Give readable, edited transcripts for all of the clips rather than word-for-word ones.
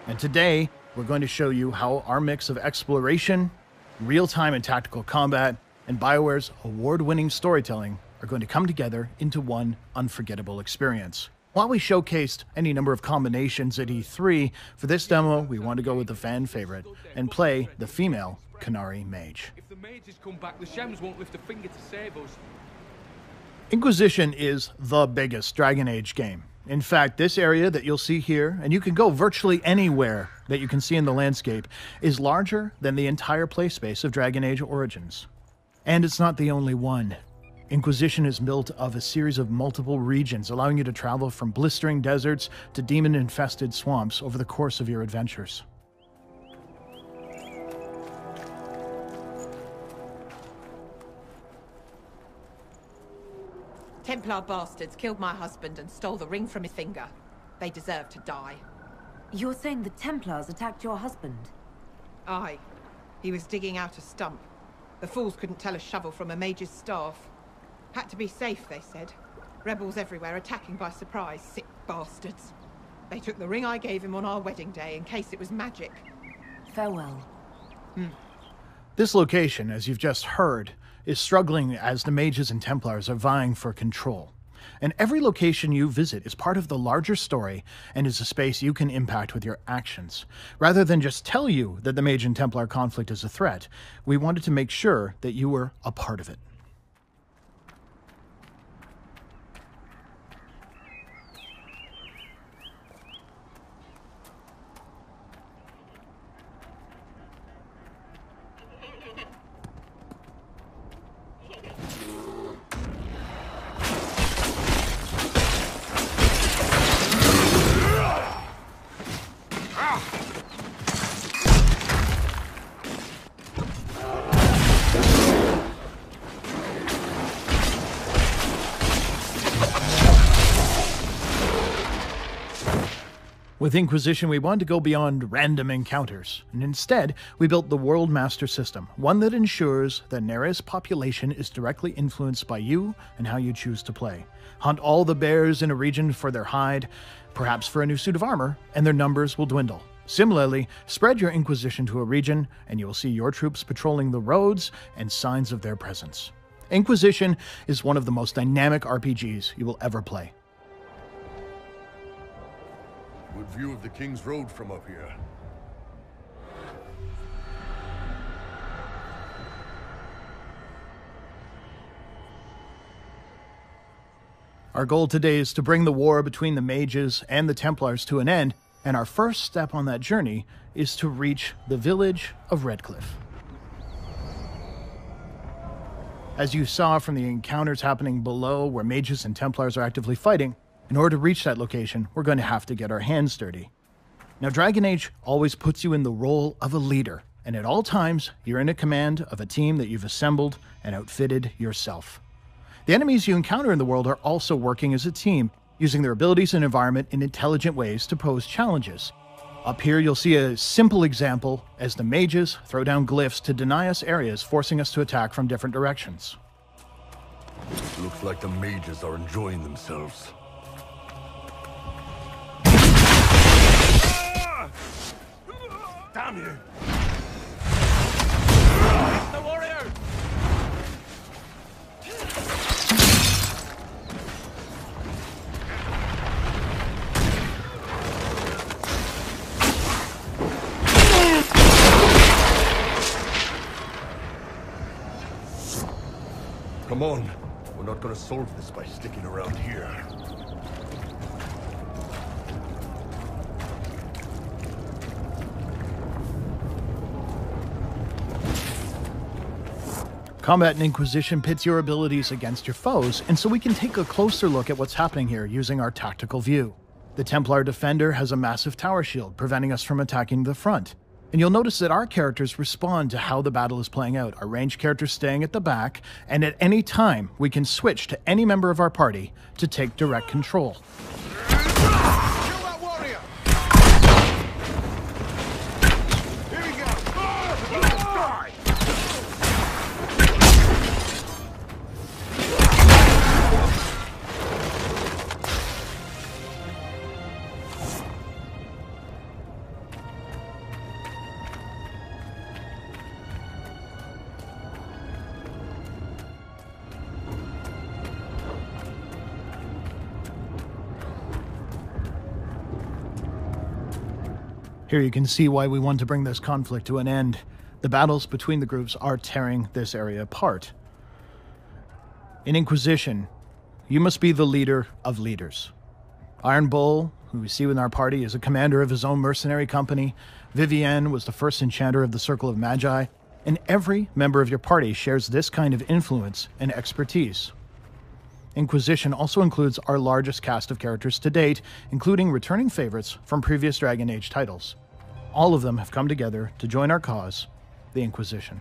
And today, we're going to show you how our mix of exploration, real-time and tactical combat, and BioWare's award-winning storytelling are going to come together into one unforgettable experience. While we showcased any number of combinations at E3, for this demo, we want to go with the fan favorite and play the female Qunari mage. If the mages come back, the Shems won't lift a finger to save us. Inquisition is the biggest Dragon Age game. In fact, this area that you'll see here, and you can go virtually anywhere that you can see in the landscape, is larger than the entire play space of Dragon Age Origins. And it's not the only one. Inquisition is built of a series of multiple regions, allowing you to travel from blistering deserts to demon-infested swamps over the course of your adventures. Templar bastards killed my husband and stole the ring from his finger. They deserve to die. You're saying the Templars attacked your husband? Aye. He was digging out a stump. The fools couldn't tell a shovel from a mage's staff. Had to be safe, they said. Rebels everywhere attacking by surprise, sick bastards. They took the ring I gave him on our wedding day in case it was magic. Farewell. This location, as you've just heard, is struggling as the mages and Templars are vying for control. And every location you visit is part of the larger story and is a space you can impact with your actions. Rather than just tell you that the Mage and Templar conflict is a threat, we wanted to make sure that you were a part of it. With Inquisition, we wanted to go beyond random encounters, and instead, we built the World Master System, one that ensures that Nere's population is directly influenced by you and how you choose to play. Hunt all the bears in a region for their hide, perhaps for a new suit of armor, and their numbers will dwindle. Similarly, spread your Inquisition to a region, and you will see your troops patrolling the roads and signs of their presence. Inquisition is one of the most dynamic RPGs you will ever play. Good view of the King's Road from up here. Our goal today is to bring the war between the mages and the Templars to an end, and our first step on that journey is to reach the village of Redcliffe. As you saw from the encounters happening below, where mages and Templars are actively fighting, in order to reach that location, we're going to have to get our hands dirty. Now, Dragon Age always puts you in the role of a leader, and at all times, you're in a command of a team that you've assembled and outfitted yourself. The enemies you encounter in the world are also working as a team, using their abilities and environment in intelligent ways to pose challenges. Up here, you'll see a simple example as the mages throw down glyphs to deny us areas, forcing us to attack from different directions. Looks like the mages are enjoying themselves. Damn you! The warrior! Come on. We're not gonna solve this by sticking around here. Combat in Inquisition pits your abilities against your foes, and so we can take a closer look at what's happening here using our tactical view. The Templar Defender has a massive tower shield, preventing us from attacking the front. And you'll notice that our characters respond to how the battle is playing out, our ranged characters staying at the back, and at any time, we can switch to any member of our party to take direct control. Kill that warrior! Here we go! Die! Here you can see why we want to bring this conflict to an end. The battles between the groups are tearing this area apart. In Inquisition, you must be the leader of leaders. Iron Bull, who we see in our party, is a commander of his own mercenary company. Vivienne was the first enchanter of the Circle of Magi, and every member of your party shares this kind of influence and expertise. Inquisition also includes our largest cast of characters to date, including returning favorites from previous Dragon Age titles. All of them have come together to join our cause, the Inquisition.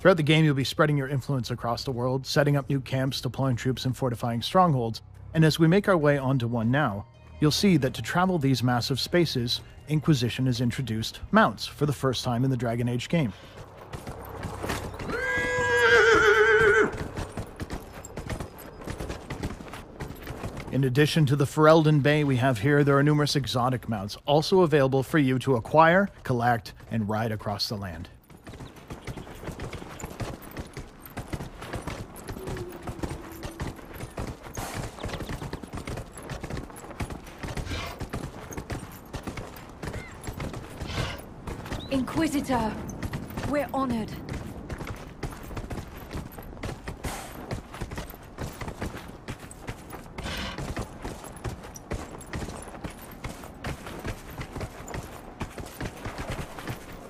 Throughout the game, you'll be spreading your influence across the world, setting up new camps, deploying troops, and fortifying strongholds. And as we make our way onto one now, you'll see that to travel these massive spaces, Inquisition has introduced mounts for the first time in the Dragon Age game. In addition to the Ferelden Bay we have here, there are numerous exotic mounts also available for you to acquire, collect, and ride across the land. Inquisitor, we're honored.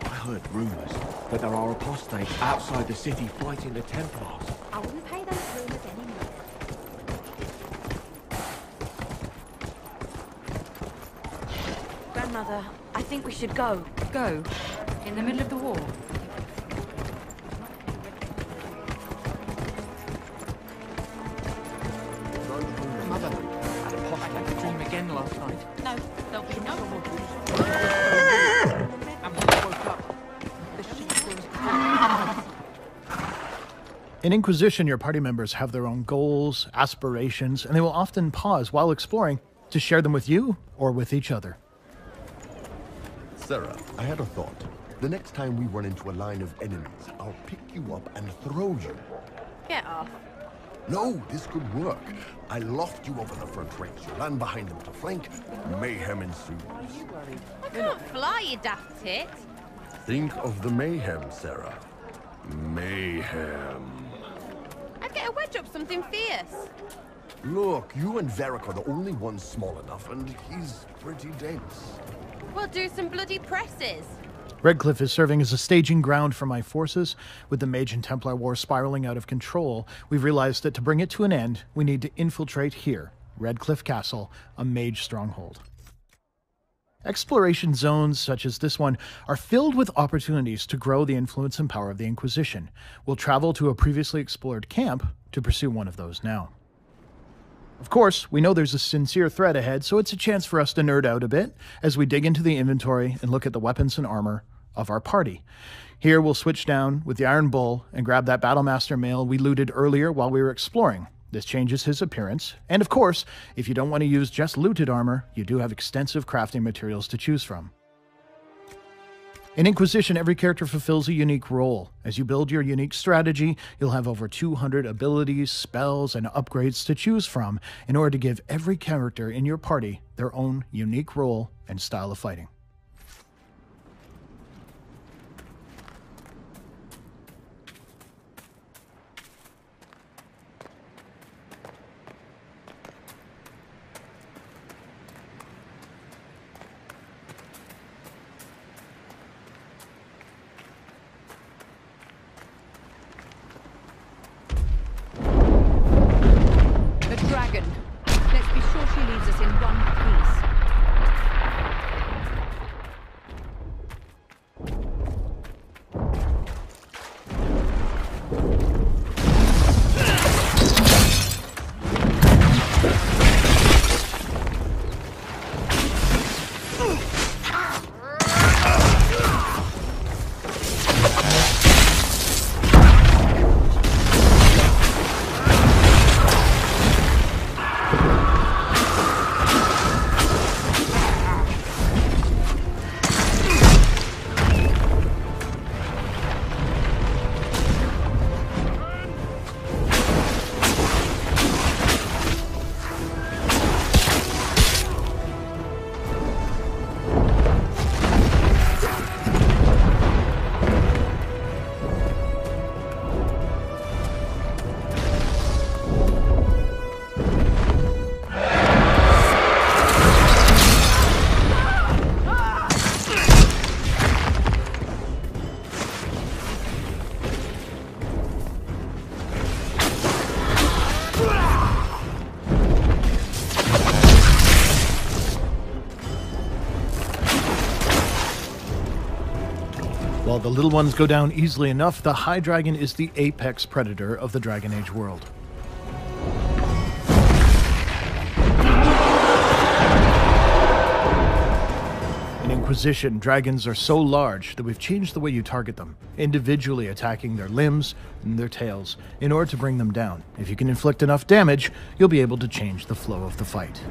I heard rumors that there are apostates outside the city fighting the Templars. I wouldn't pay those rumors anymore. Grandmother, I think we should go. Go? In the middle of the war? Mother, had a apostate dream again last night. No, there'll be no more. And when I woke up, the sheep was... In Inquisition, your party members have their own goals, aspirations, and they will often pause while exploring to share them with you or with each other. Sarah, I had a thought. The next time we run into a line of enemies, I'll pick you up and throw you. Get off. No, this could work. I loft you over the front ranks. You land behind them to flank. Mayhem ensues. I can't fly, you daft tit. Think of the mayhem, Sarah. Mayhem. I'd get a wedge up something fierce. Look, you and Varric are the only ones small enough, and he's pretty dense. We'll do some bloody presses. Redcliffe is serving as a staging ground for my forces. With the Mage and Templar War spiraling out of control, we've realized that to bring it to an end, we need to infiltrate here, Redcliffe Castle, a mage stronghold. Exploration zones such as this one are filled with opportunities to grow the influence and power of the Inquisition. We'll travel to a previously explored camp to pursue one of those now. Of course, we know there's a sincere threat ahead, so it's a chance for us to nerd out a bit as we dig into the inventory and look at the weapons and armor of our party. Here we'll switch down with the Iron Bull and grab that Battlemaster mail we looted earlier while we were exploring. This changes his appearance, and of course, if you don't want to use just looted armor, you do have extensive crafting materials to choose from. In Inquisition, every character fulfills a unique role. As you build your unique strategy, you'll have over 200 abilities, spells, and upgrades to choose from in order to give every character in your party their own unique role and style of fighting. Let's be sure she leaves us in one piece. the little ones go down easily enough, the High Dragon is the apex predator of the Dragon Age world. In Inquisition, dragons are so large that we've changed the way you target them, individually attacking their limbs and their tails in order to bring them down. If you can inflict enough damage, you'll be able to change the flow of the fight.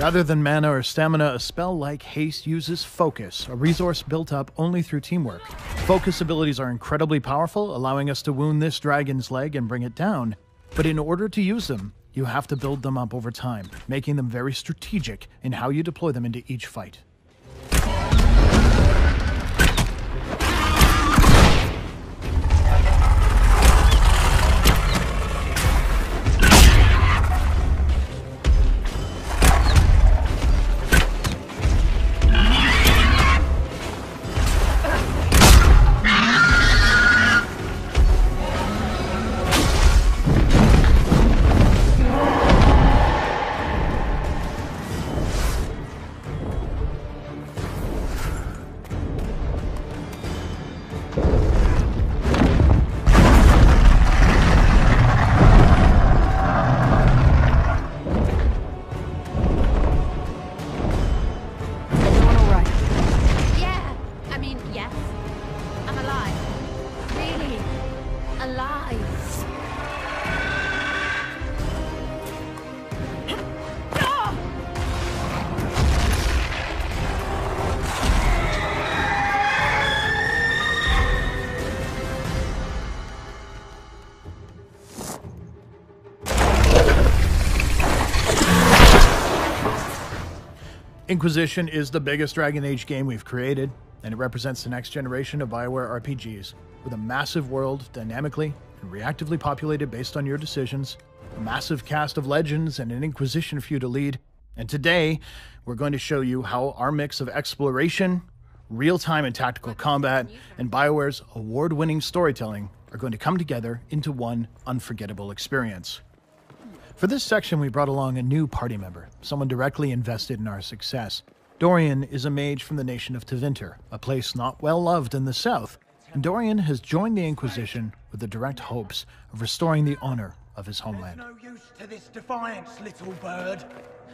Rather than mana or stamina, a spell like Haste uses Focus, a resource built up only through teamwork. Focus abilities are incredibly powerful, allowing us to wound this dragon's leg and bring it down. But in order to use them, you have to build them up over time, making them very strategic in how you deploy them into each fight. Inquisition is the biggest Dragon Age game we've created, and it represents the next generation of BioWare RPGs, with a massive world dynamically and reactively populated based on your decisions, a massive cast of legends, and an Inquisition for you to lead. And today, we're going to show you how our mix of exploration, real-time and tactical combat, and BioWare's award-winning storytelling are going to come together into one unforgettable experience. For this section, we brought along a new party member, someone directly invested in our success. Dorian is a mage from the nation of Tevinter, a place not well loved in the south, and Dorian has joined the Inquisition with the direct hopes of restoring the honor of his homeland. There's no use to this defiance, little bird.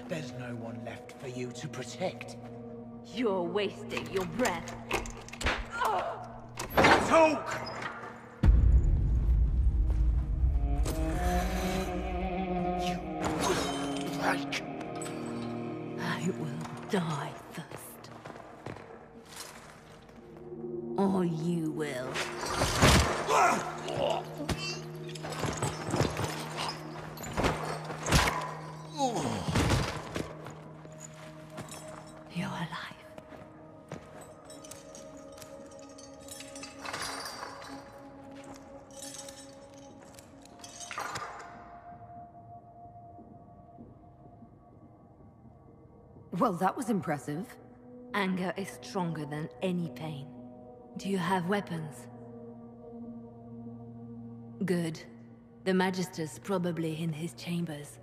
There's no one left for you to protect. You're wasting your breath. Talk! You break. I will die first. Or you will. You're alive. Well, that was impressive. Anger is stronger than any pain. Do you have weapons? Good. The Magister's probably in his chambers.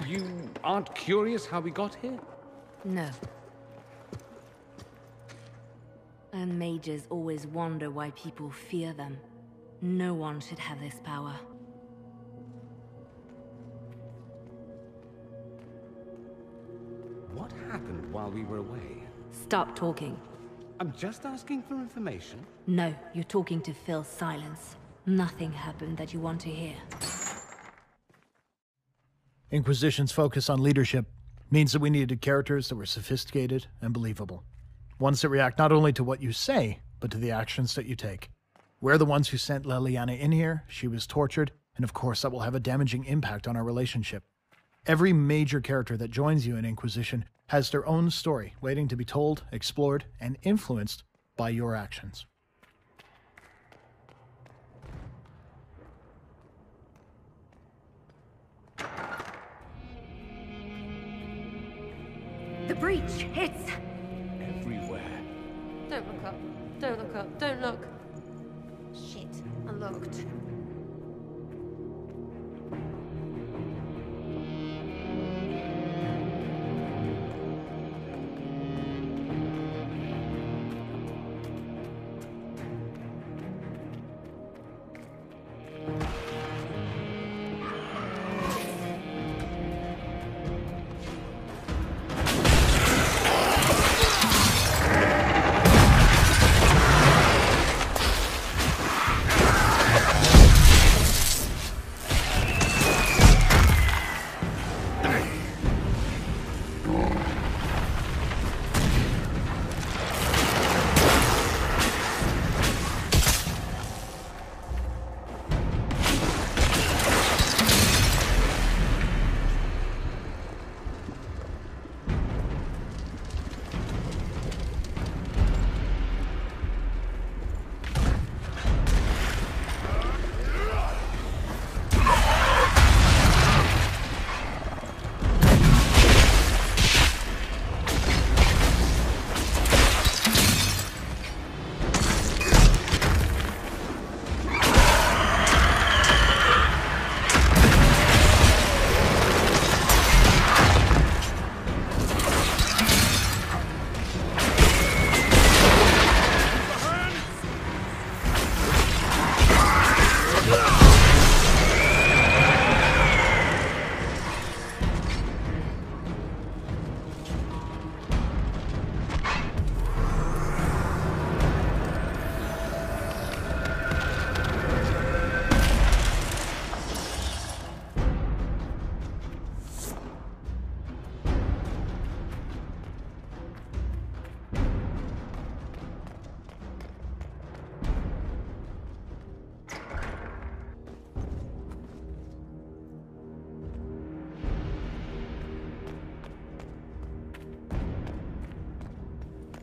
You aren't curious how we got here? No. And mages always wonder why people fear them. No one should have this power. What happened while we were away? Stop talking. I'm just asking for information. No, you're talking to fill silence. Nothing happened that you want to hear. Inquisition's focus on leadership means that we needed characters that were sophisticated and believable. Ones that react not only to what you say, but to the actions that you take. We're the ones who sent Leliana in here, she was tortured, and of course that will have a damaging impact on our relationship. Every major character that joins you in Inquisition has their own story waiting to be told, explored, and influenced by your actions. The breach! It's... Everywhere. Don't look up. Don't look up. Don't look. Shit. Unlocked.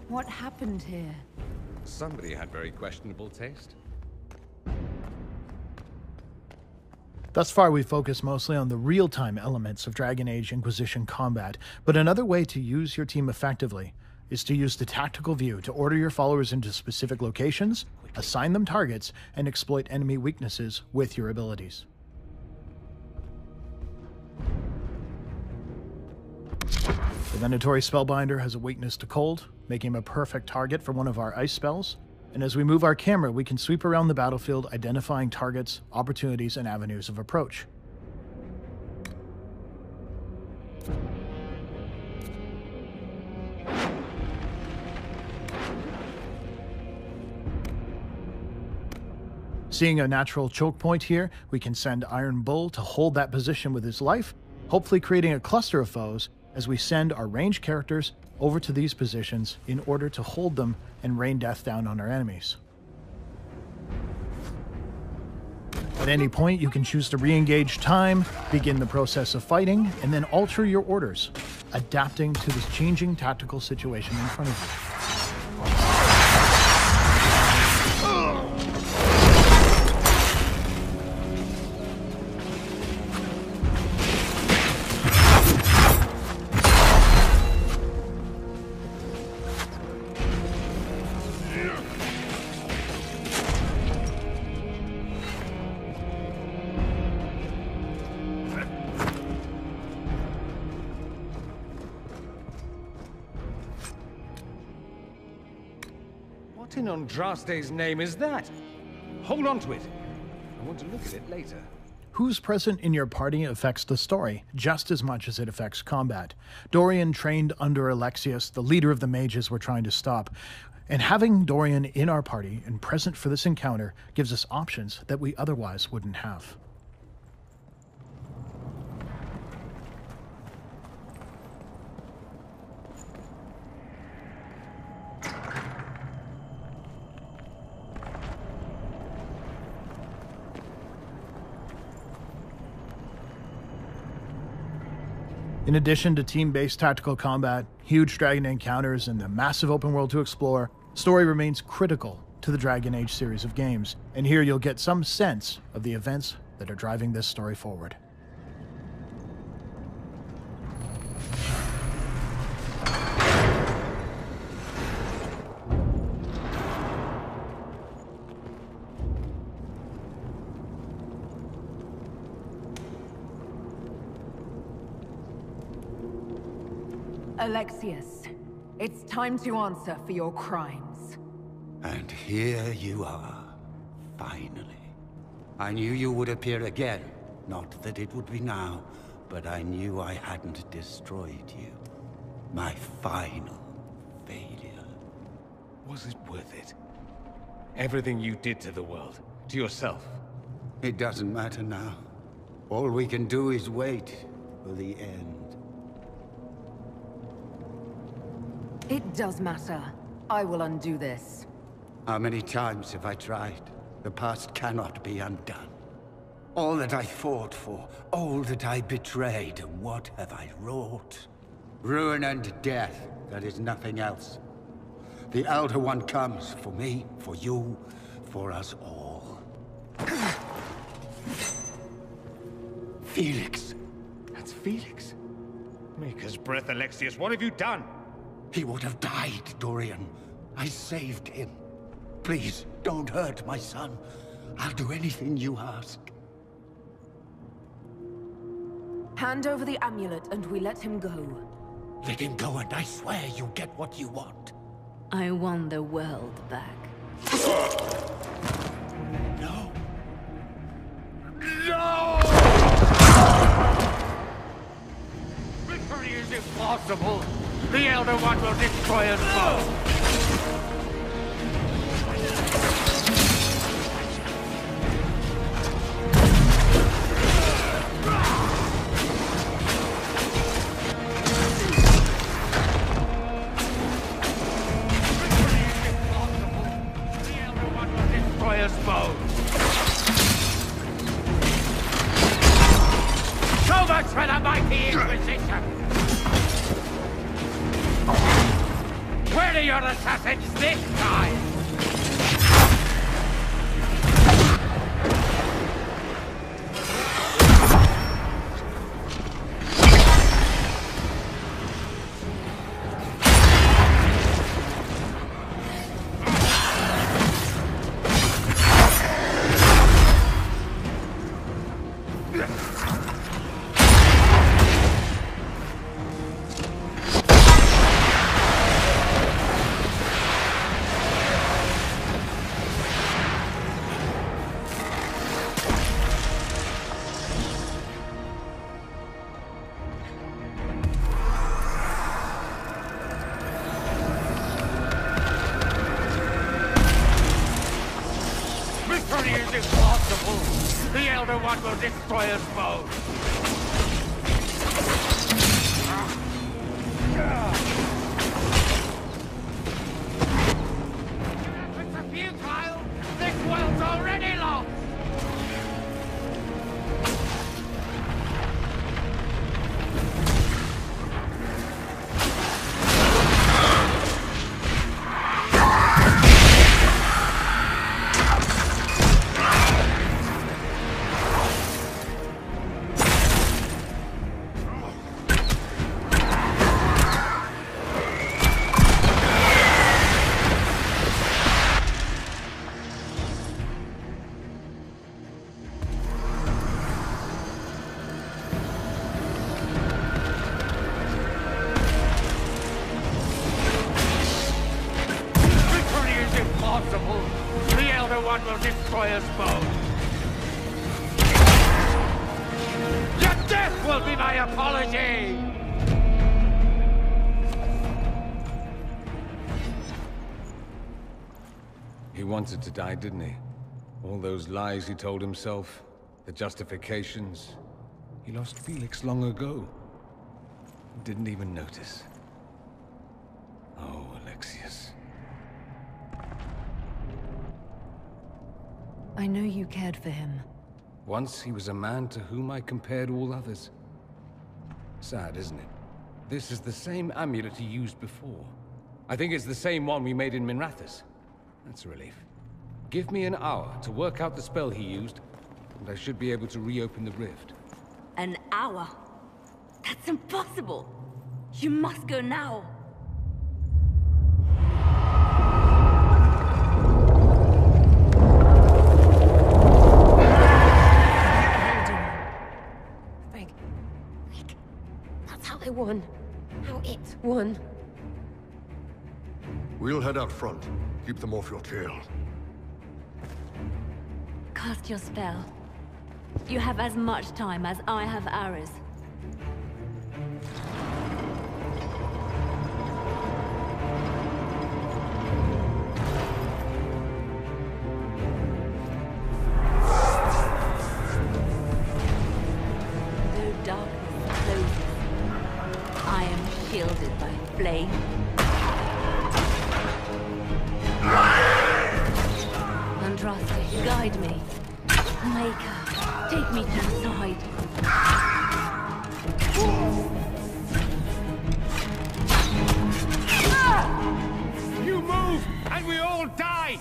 What happened here? Somebody had very questionable taste. Thus far, we focus mostly on the real-time elements of Dragon Age Inquisition combat, but another way to use your team effectively is to use the tactical view to order your followers into specific locations assign them targets, and exploit enemy weaknesses with your abilities. The Veneratory Spellbinder has a weakness to cold, making him a perfect target for one of our ice spells. And as we move our camera, we can sweep around the battlefield, identifying targets, opportunities, and avenues of approach. Seeing a natural choke point here, we can send Iron Bull to hold that position with his life, hopefully creating a cluster of foes as we send our ranged characters over to these positions in order to hold them and rain death down on our enemies. At any point, you can choose to re-engage time, begin the process of fighting, and then alter your orders, adapting to the changing tactical situation in front of you. What in Andraste's name is that? Hold on to it. I want to look at it later. Who's present in your party affects the story just as much as it affects combat. Dorian trained under Alexius, the leader of the mages we're trying to stop, and having Dorian in our party and present for this encounter gives us options that we otherwise wouldn't have. In addition to team-based tactical combat, huge dragon encounters, and the massive open world to explore, story remains critical to the Dragon Age series of games, and here you'll get some sense of the events that are driving this story forward. Alexius, it's time to answer for your crimes. And here you are, finally. I knew you would appear again. Not that it would be now, but I knew I hadn't destroyed you. My final failure. Was it worth it? Everything you did to the world, to yourself. It doesn't matter now. All we can do is wait for the end. It does matter. I will undo this. How many times have I tried? The past cannot be undone. All that I fought for, all that I betrayed, what have I wrought? Ruin and death, that is nothing else. The Elder One comes for me, for you, for us all. Felix. That's Felix. Maker's breath, Alexius, what have you done? He would have died, Dorian. I saved him. Please, don't hurt my son. I'll do anything you ask. Hand over the amulet and we let him go. Let him go and I swear you'll get what you want. I want the world back. No. No! Victory is impossible! The Elder One will destroy us both! Destroy us both! So much for the mighty Inquisition! Where are your assassins this time? Victory is impossible! The Elder One will destroy us both! It's futile! This world's already lost! The Elder One will destroy us both! Your death will be my apology! He wanted to die, didn't he? All those lies he told himself, the justifications. He lost Felix long ago. Didn't even notice. Oh, Alexius. I know you cared for him. Once he was a man to whom I compared all others. Sad, isn't it? This is the same amulet he used before. I think it's the same one we made in Minrathous. That's a relief. Give me an hour to work out the spell he used, and I should be able to reopen the rift. An hour? That's impossible! You must go now! They won. How it won. We'll head out front. Keep them off your tail. Cast your spell. You have as much time as I have arrows. Though darkness closes, I am shielded by flame. Andraste, guide me. Maker, take me to the side. You move, and we all die!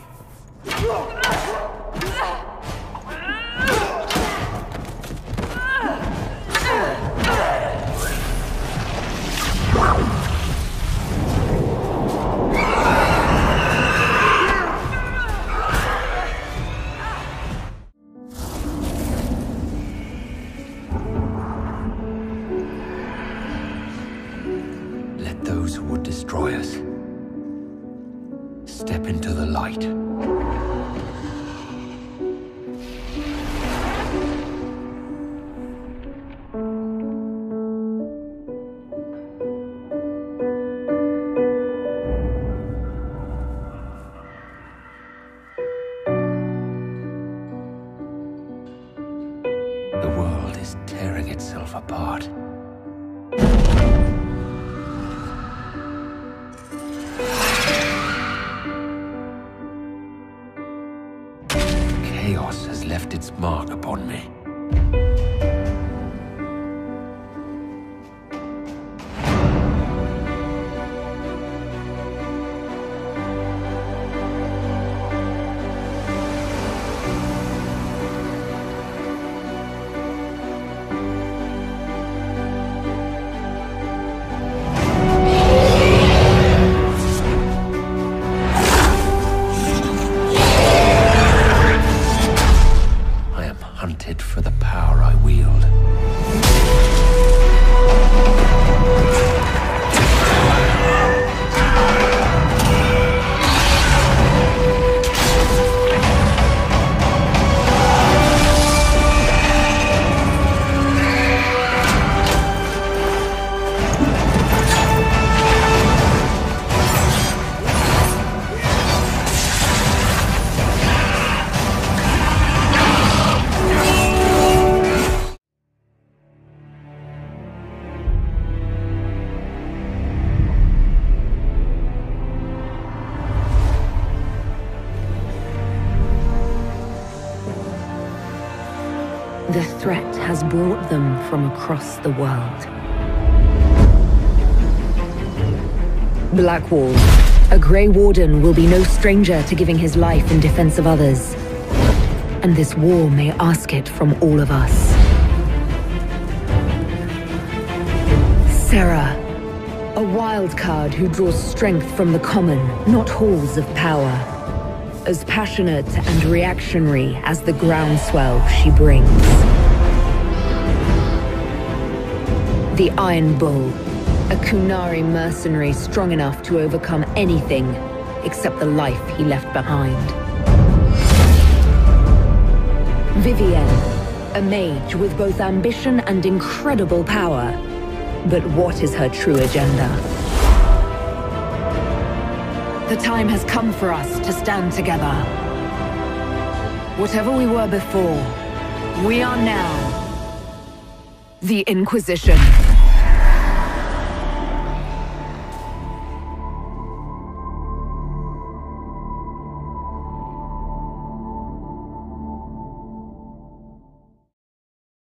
Let those who would destroy us step into the light. The world is tearing itself apart. Chaos has left its mark upon me. Hunted for power I wield. The threat has brought them from across the world. Blackwall, a Grey Warden will be no stranger to giving his life in defense of others. And this war may ask it from all of us. Serra, a wild card who draws strength from the common, not halls of power. As passionate and reactionary as the groundswell she brings. The Iron Bull, a Kunari mercenary strong enough to overcome anything except the life he left behind. Vivienne, a mage with both ambition and incredible power. But what is her true agenda? The time has come for us to stand together. Whatever we were before, we are now the Inquisition.